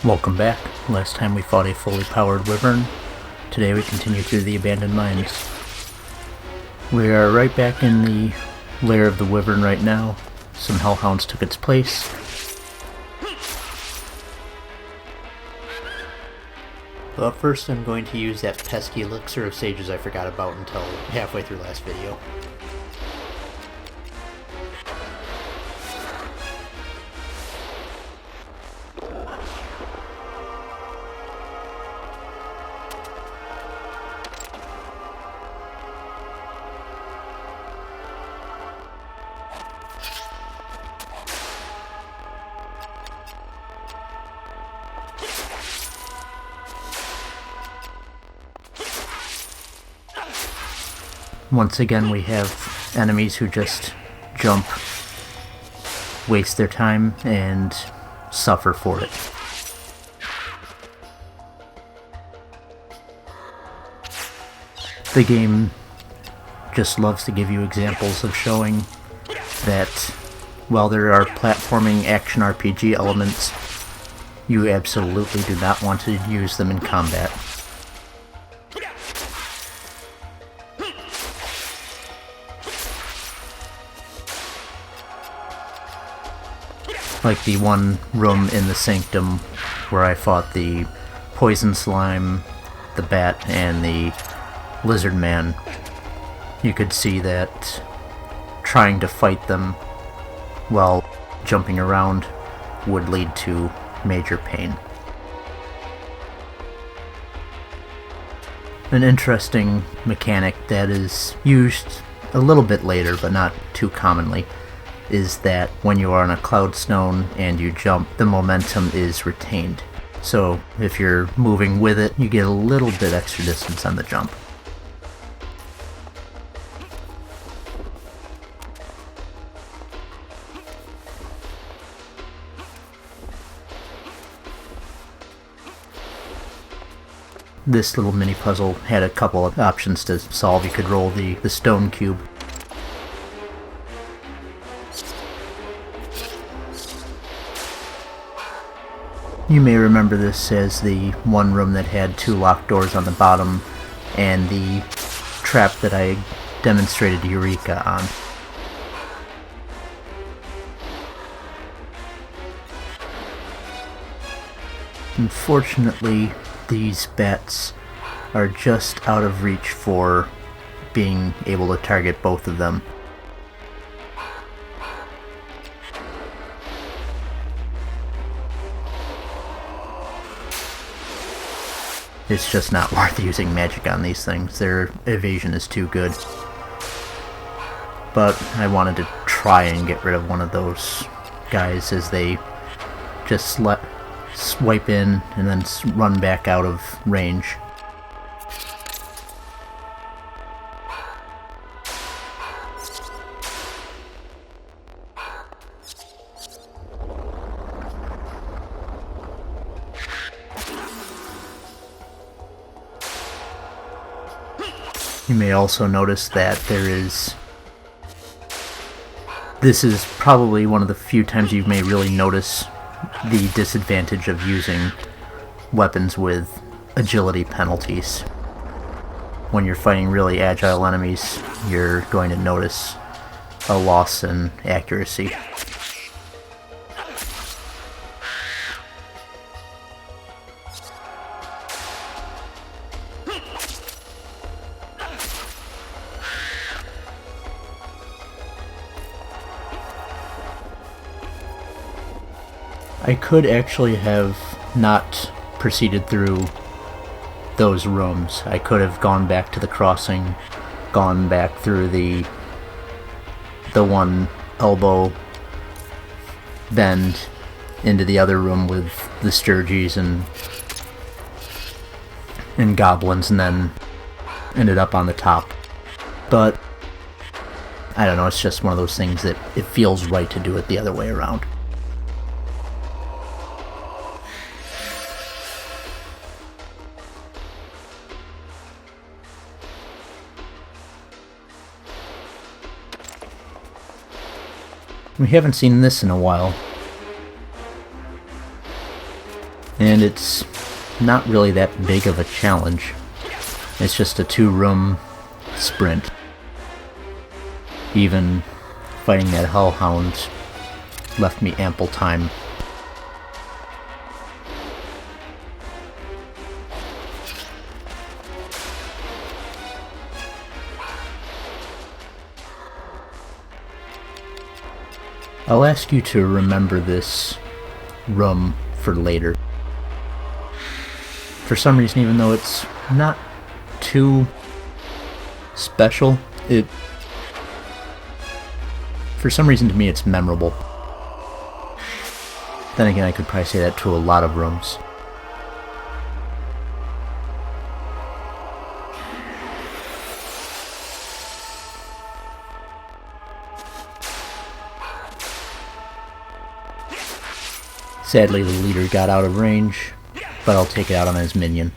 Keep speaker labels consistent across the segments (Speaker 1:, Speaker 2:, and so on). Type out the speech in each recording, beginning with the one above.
Speaker 1: Welcome back. Last time we fought a fully powered wyvern. Today we continue through the abandoned mines. We are right back in the lair of the wyvern right now. Some hellhounds took its place. But first I'm going to use that pesky elixir of sages I forgot about until halfway through last video. Once again, we have enemies who just jump, waste their time, and suffer for it. The game just loves to give you examples of showing that while there are platforming action RPG elements, you absolutely do not want to use them in combat. Like the one room in the sanctum where I fought the poison slime, the bat, and the lizard man. You could see that trying to fight them while jumping around would lead to major pain. An interesting mechanic that is used a little bit later, but not too commonly, is that when you are on a cloudstone and you jump, the momentum is retained. So if you're moving with it, you get a little bit extra distance on the jump. This little mini puzzle had a couple of options to solve. You could roll the stone cube. You may remember this as the one room that had two locked doors on the bottom and the trap that I demonstrated Eureka on. Unfortunately, these bats are just out of reach for being able to target both of them. It's just not worth using magic on these things. Their evasion is too good. But I wanted to try and get rid of one of those guys as they just swipe in and then run back out of range. You may also notice that this is probably one of the few times you may really notice the disadvantage of using weapons with agility penalties. When you're fighting really agile enemies, you're going to notice a loss in accuracy. I could actually have not proceeded through those rooms. I could have gone back to the crossing, gone back through the one elbow bend into the other room with the Sturgies and goblins, and then ended up on the top. But I don't know, it's just one of those things that it feels right to do it the other way around. We haven't seen this in a while. and it's not really that big of a challenge. It's just a 2-room sprint. Even fighting that hellhound left me ample time. I'll ask you to remember this room for later. For some reason, even though it's not too special, for some reason to me it's memorable. Then again, I could probably say that to a lot of rooms. Sadly, the leader got out of range, but I'll take it out on his minion.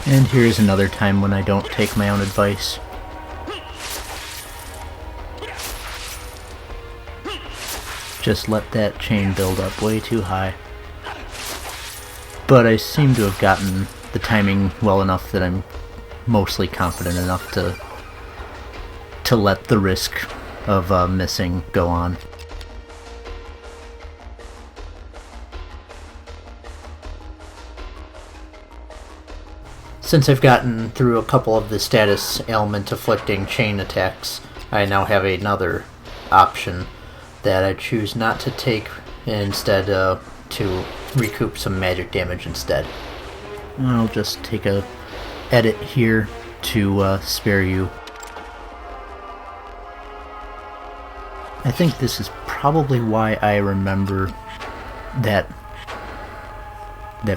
Speaker 1: And here's another time when I don't take my own advice. Just let that chain build up way too high. But I seem to have gotten the timing well enough that I'm mostly confident enough to let the risk of missing go on. Since I've gotten through a couple of the status ailment afflicting chain attacks, I now have another option that I choose not to take, instead to recoup some magic damage instead. I'll just take a edit here to spare you. I think this is probably why I remember that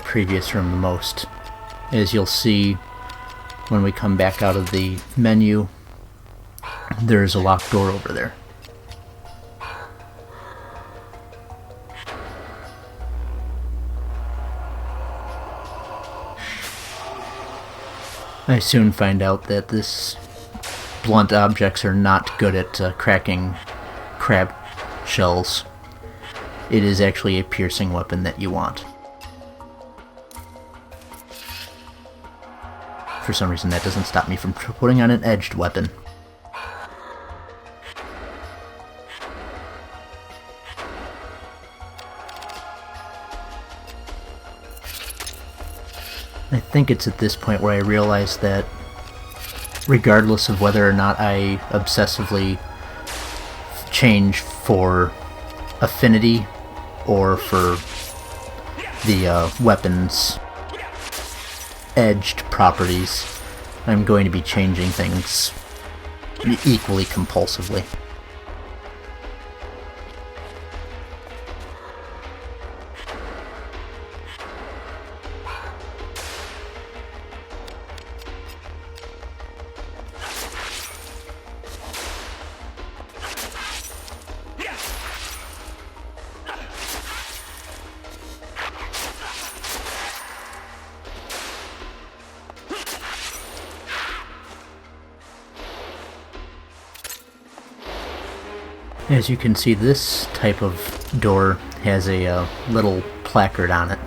Speaker 1: previous room the most. As you'll see when we come back out of the menu, there's a locked door over there. I soon find out that this blunt objects are not good at cracking crab shells. It is actually a piercing weapon that you want. For some reason, that doesn't stop me from putting on an edged weapon. I think it's at this point where I realize that regardless of whether or not I obsessively change for affinity or for the weapons edged properties, I'm going to be changing things equally compulsively. As you can see, this type of door has a little placard on it.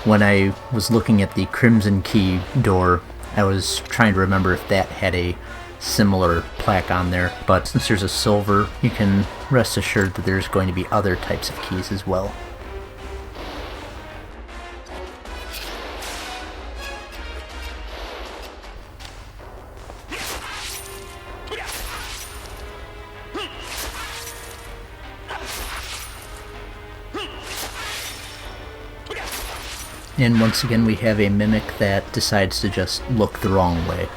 Speaker 1: When I was looking at the Crimson Key door, I was trying to remember if that had a similar plaque on there, but since there's a silver, you can rest assured that there's going to be other types of keys as well. And once again we have a mimic that decides to just look the wrong way.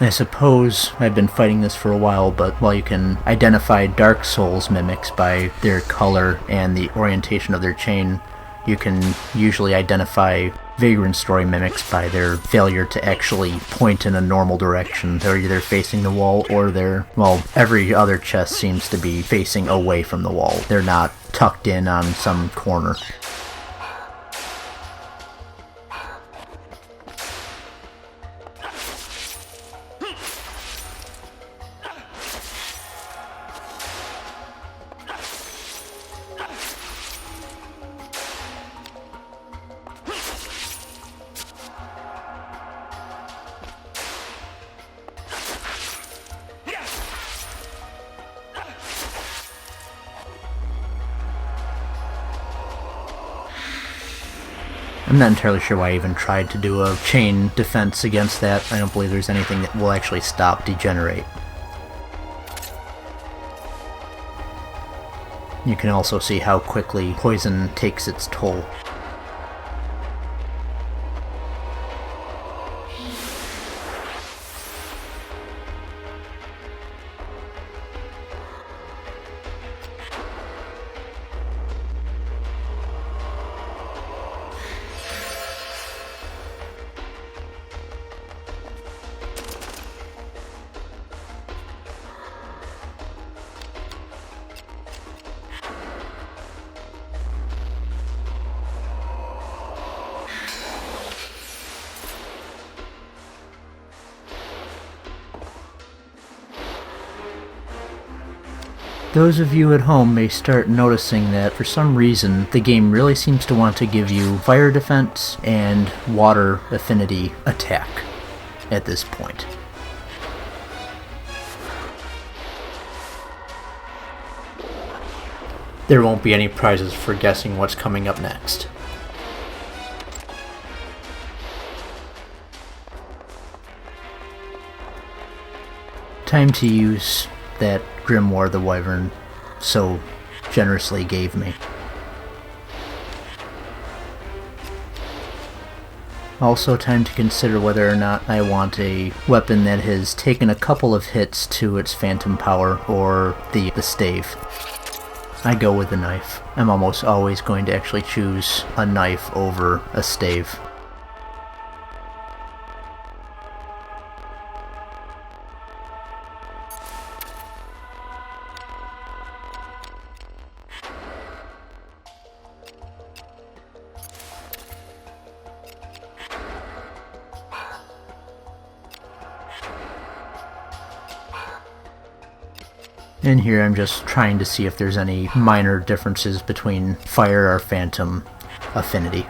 Speaker 1: I suppose I've been fighting this for a while, but while you can identify Dark Souls mimics by their color and the orientation of their chain, you can usually identify Vagrant story mimics by their failure to actually point in a normal direction. They're either facing the wall or every other chest seems to be facing away from the wall. They're not tucked in on some corner. I'm not entirely sure why I even tried to do a chain defense against that. I don't believe there's anything that will actually stop Degenerate. You can also see how quickly poison takes its toll. Those of you at home may start noticing that for some reason the game really seems to want to give you fire defense and water affinity attack at this point. There won't be any prizes for guessing what's coming up next. Time to use that Grimoire the Wyvern so generously gave me. Also time to consider whether or not I want a weapon that has taken a couple of hits to its phantom power or the stave. I go with the knife. I'm almost always going to actually choose a knife over a stave. In here I'm just trying to see if there's any minor differences between fire or phantom affinity.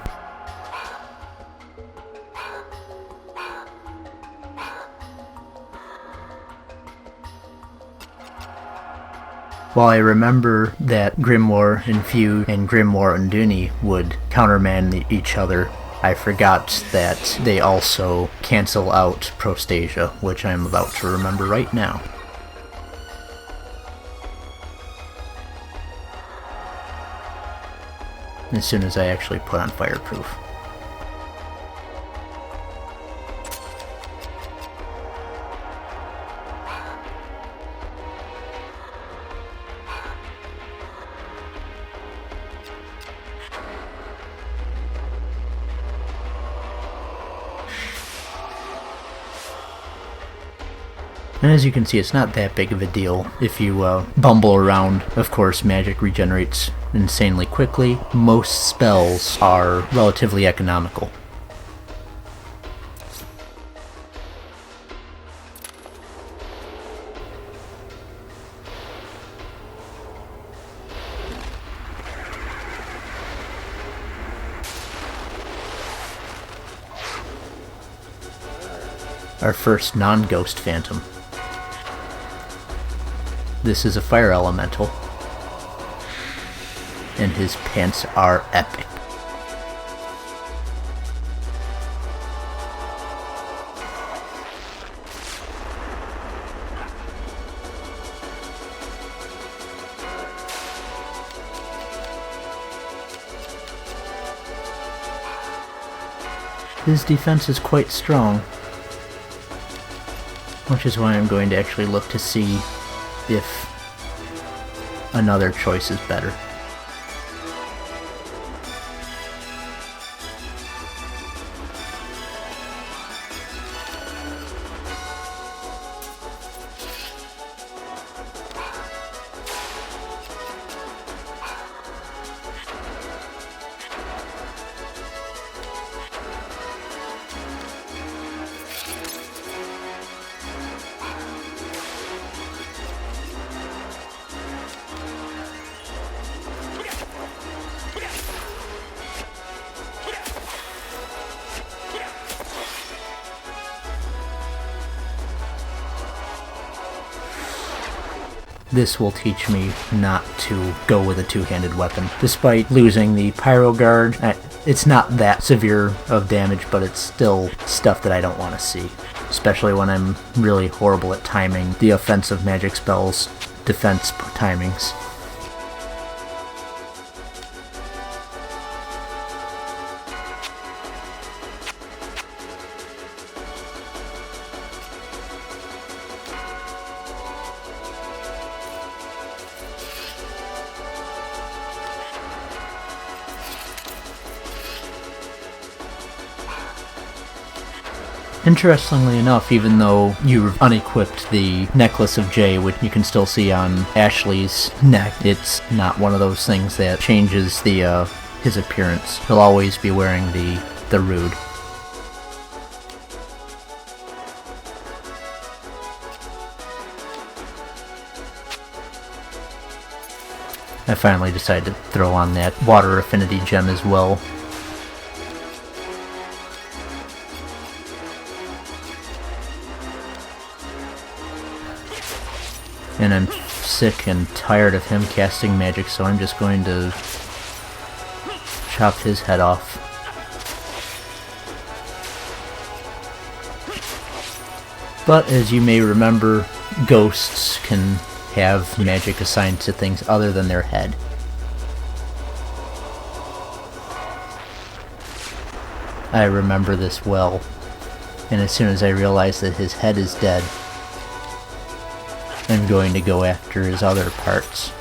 Speaker 1: While I remember that Grimoire Infuse and Grimoire Unduni would countermand each other, I forgot that they also cancel out Prostasia, which I'm about to remember right now. As soon as I actually put on Fireproof. And as you can see, it's not that big of a deal if you bumble around. Of course, magic regenerates insanely quickly. Most spells are relatively economical. Our first non-ghost phantom. This is a fire elemental, and his pants are epic. his defense is quite strong. Which is why I'm going to actually look to see if another choice is better. This will teach me not to go with a two-handed weapon. Despite losing the Pyro Guard, it's not that severe of damage, but it's still stuff that I don't want to see. Especially when I'm really horrible at timing the offensive magic spells' defense timings. Interestingly enough, even though you've unequipped the Necklace of Jay, which you can still see on Ashley's neck, it's not one of those things that changes the his appearance. He'll always be wearing the Rood. I finally decided to throw on that Water Affinity gem as well. And I'm sick and tired of him casting magic, so I'm just going to chop his head off. But as you may remember, ghosts can have magic assigned to things other than their head. I remember this well, and as soon as I realize that his head is dead, I'm going to go after his other parts.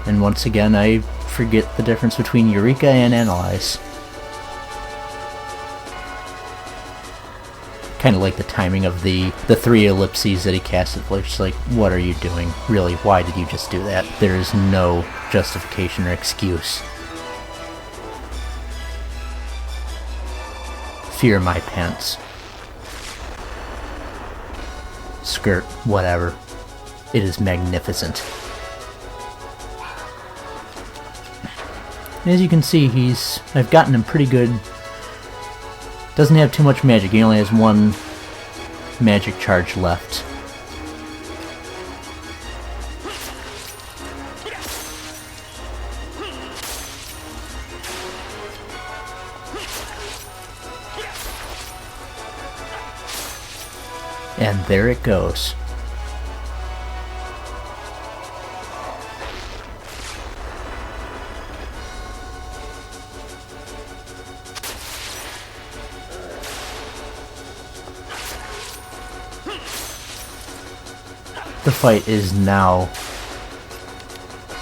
Speaker 1: And once again, I forget the difference between Eureka and Analyze. Kind of like the timing of the 3 ellipses that he casted, which like, what are you doing? Really, why did you just do that? There is no justification or excuse. Fear my pants. Skirt, whatever. It is magnificent. As you can see, I've gotten him pretty good. Doesn't have too much magic, he only has 1 magic charge left. And there it goes. The fight is now.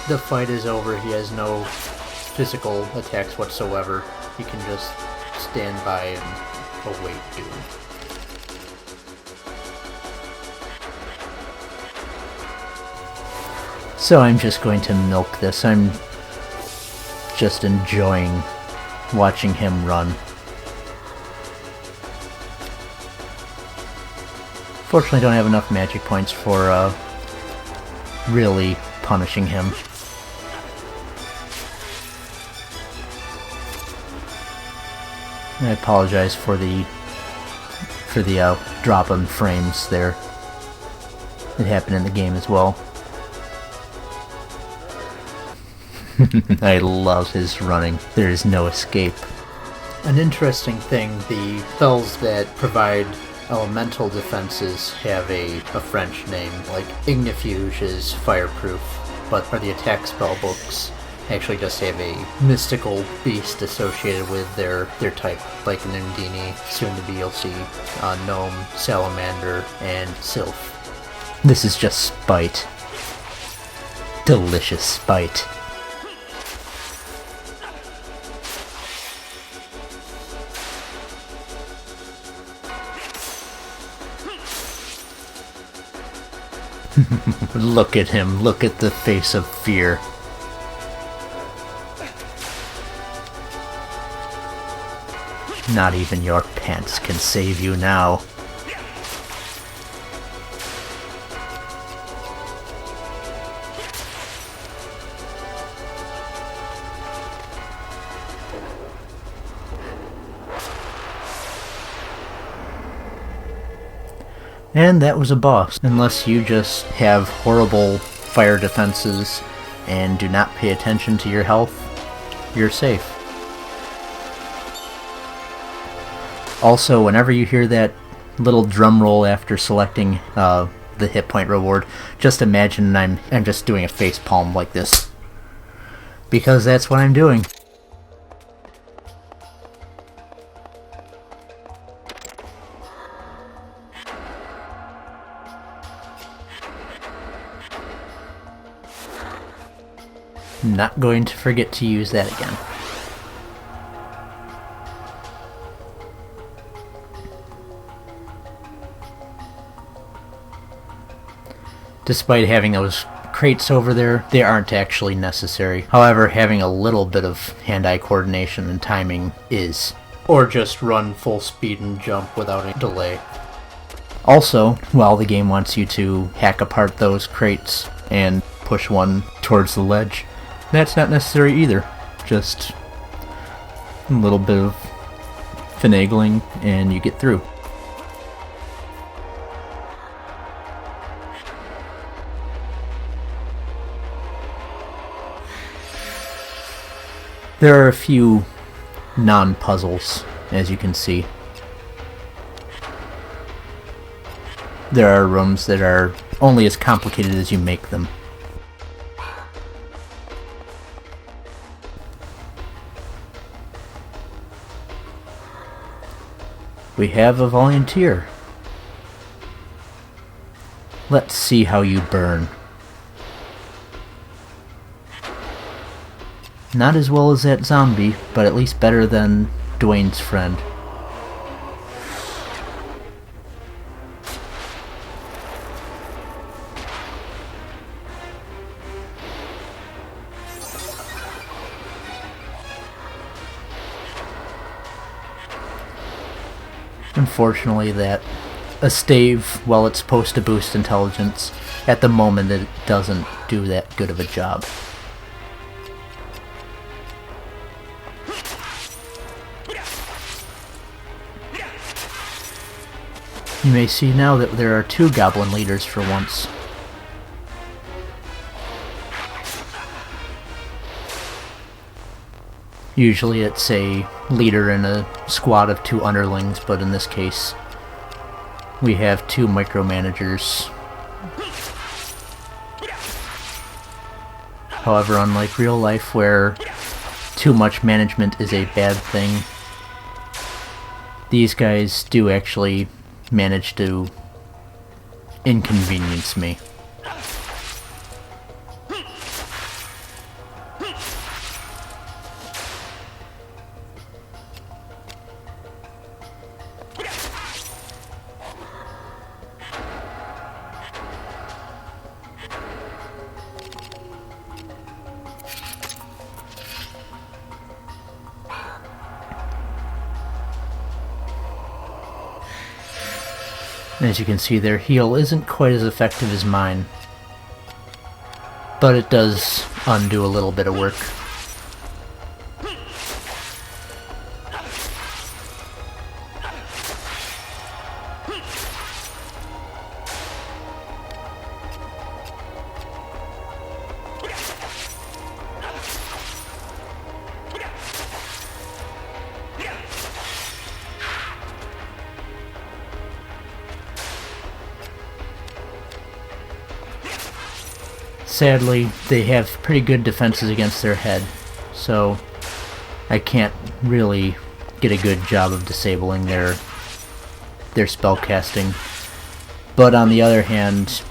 Speaker 1: The fight is over. He has no physical attacks whatsoever. He can just stand by and await doom. So I'm just going to milk this. I'm just enjoying watching him run. Fortunately, I don't have enough magic points for really punishing him. I apologize for the drop in frames there. It happened in the game as well. I love his running. There is no escape. An interesting thing, the spells that provide elemental defenses have a French name, like Ignifuge is fireproof, but for the attack spell books, actually just have a mystical beast associated with their type, like an Undini, soon to be you'll see Gnome, Salamander, and Sylph. This is just spite. Delicious spite. Look at him, look at the face of fear. Not even your pants can save you now. And that was a boss. Unless you just have horrible fire defenses and do not pay attention to your health, you're safe. Also, whenever you hear that little drum roll after selecting the hit point reward, just imagine I'm just doing a face palm like this. Because that's what I'm doing. Not going to forget to use that again. Despite having those crates over there, they aren't actually necessary. However, having a little bit of hand-eye coordination and timing is. Or just run full speed and jump without any delay. Also, while the game wants you to hack apart those crates and push one towards the ledge, that's not necessary either. Just a little bit of finagling and you get through. There are a few non-puzzles, as you can see. There are rooms that are only as complicated as you make them. We have a volunteer. Let's see how you burn. Not as well as that zombie, but at least better than Dwayne's friend. Unfortunately, a stave, while it's supposed to boost intelligence, at the moment it doesn't do that good of a job. You may see now that there are 2 goblin leaders for once. Usually it's a leader and a squad of 2 underlings, but in this case we have 2 micromanagers. However, unlike real life where too much management is a bad thing, these guys do actually manage to inconvenience me. As you can see, their heal isn't quite as effective as mine, but it does undo a little bit of work. Sadly, they have pretty good defenses against their head, so I can't really get a good job of disabling their spell casting. But on the other hand,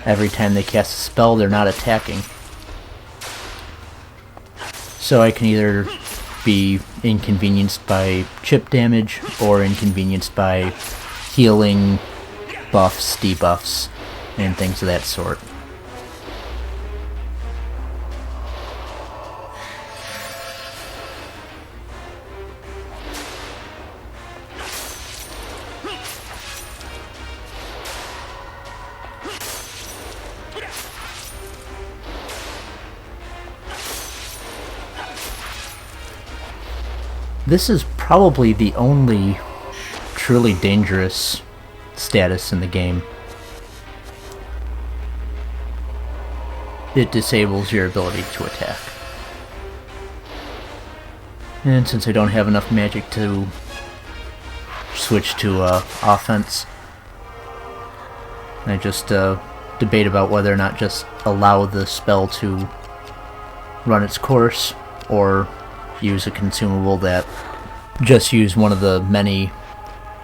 Speaker 1: every time they cast a spell, they're not attacking. So I can either be inconvenienced by chip damage or inconvenienced by healing, buffs, debuffs, and things of that sort. This is probably the only truly dangerous status in the game. It disables your ability to attack. And since I don't have enough magic to switch to offense, I just debate about whether or not just allow the spell to run its course, or use a consumable that just use one of the many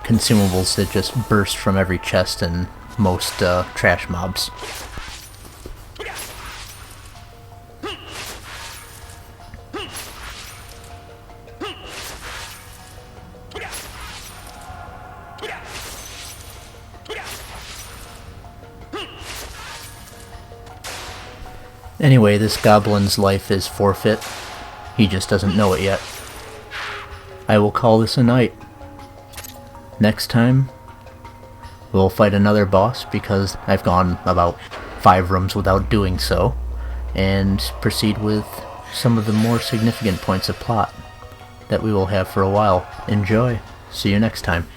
Speaker 1: consumables that just burst from every chest in most trash mobs. Anyway, this goblin's life is forfeit. He just doesn't know it yet. I will call this a night. Next time, we'll fight another boss, because I've gone about 5 rooms without doing so, and proceed with some of the more significant points of plot that we will have for a while. Enjoy. See you next time.